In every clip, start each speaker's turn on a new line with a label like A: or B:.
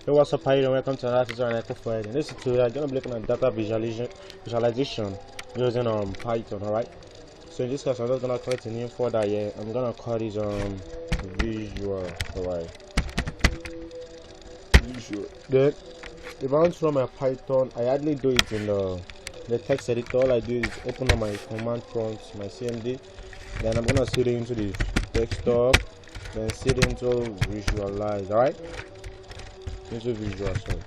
A: Hey, what's up, how you doing? Welcome to another tutorial on EcoFed. In this tutorial, I'm going to be looking at data visualization using Python. Alright, so in this case, I'm just going to create a new folder here. I'm going to call this visual. Alright, visual. Then if I want to run my Python, I hardly do it in the text editor. All I do is open up my command prompt, my CMD. Then I'm going to set it into the desktop, then set it into visualize. Alright, into visual. So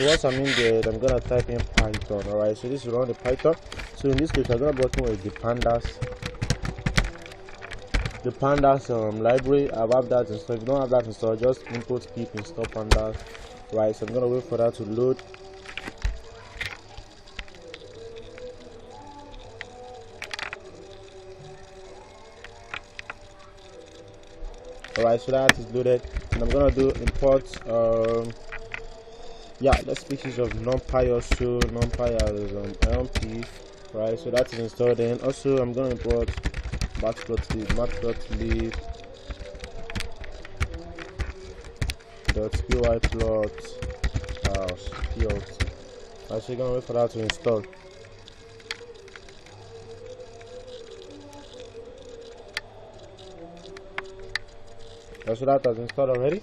A: once I'm in there, I'm gonna type in Python. Alright, so this is run the Python. So in this case, I'm gonna be working with the pandas library. I have that installed. If you don't have that installed, just input pip install pandas. Right, so I'm gonna wait for that to load. Alright, so that is loaded, and I'm gonna do import let's speak use of numpy. Also numpy as lp. Right, so that is installed. Then also I'm gonna import matplotlib .py plot plt. I'm actually gonna wait for that to install. So that has installed already.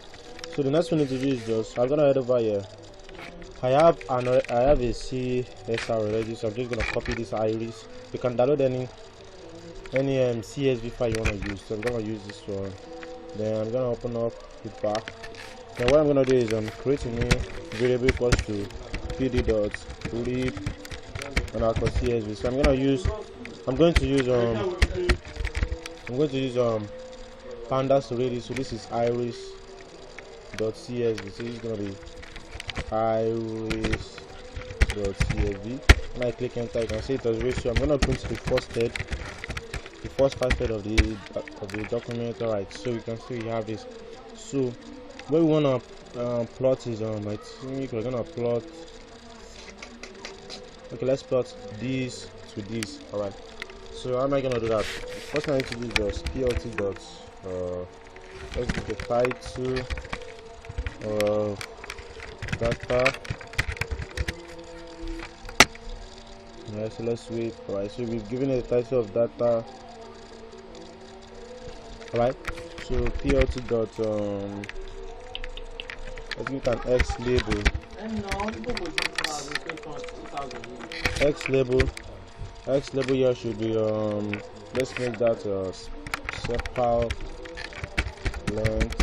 A: So the next thing we need to do is just I'm gonna head over here. I have a CSR already, so I'm just gonna copy this iris. You can download any CSV file you wanna use. So I'm gonna use this one. Then I'm gonna open up the back. Then what I'm gonna do is create a new variable equals to pd.lib CSV. So I'm going to use pandas already. So this is iris.csv. So it's gonna be iris.csv. When I click enter, you can see it as ratio. I'm gonna print the first head, the first part of the document. Alright, so you can see we have this. So what we wanna plot is I think we're gonna plot. Okay, let's plot this to this. Alright, so how am I gonna do that? First thing I need to do is just plt dot let's give the title data. Yeah, so let's wait. Alright, so we've given it the title of data. Alright, so plt dot let's make an x label. X label here should be let's make that sepal length.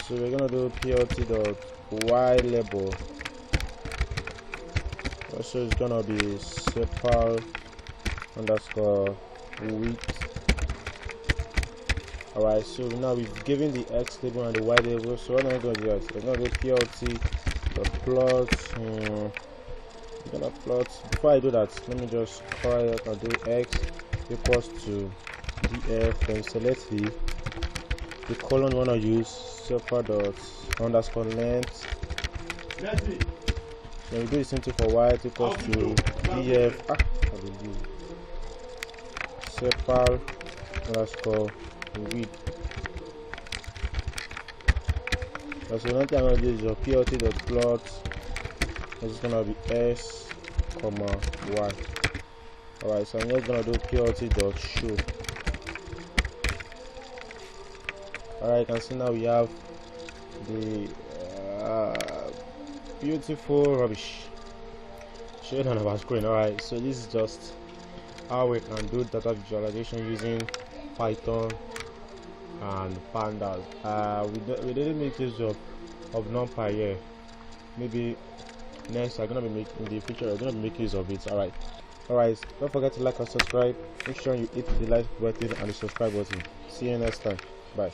A: So we're gonna do plt dot y label. Also it's gonna be sepal underscore width. Alright, so now we've given the x label and the y label. So what am I gonna do is I'm gonna do plt dot plot. I'm gonna plot. Before I do that, let me just call it and do x equals to df, then select the column you wanna use, sepal dot underscore length. Then we do the same thing for y equals to df sepal underscore width. So one thing I'm gonna do is your plt dot plot. It's gonna be s comma y. Alright, so I'm just gonna do plt dot show. Alright, you can see now we have the beautiful rubbish showing on our screen. Alright, so this is just how we can do data visualization using Python and pandas. We didn't make use of numpy here. Maybe next I'm gonna be making in the future. I'm gonna be making use of it. Alright, don't forget to like and subscribe. Make sure you hit the like button and the subscribe button. See you next time. Bye.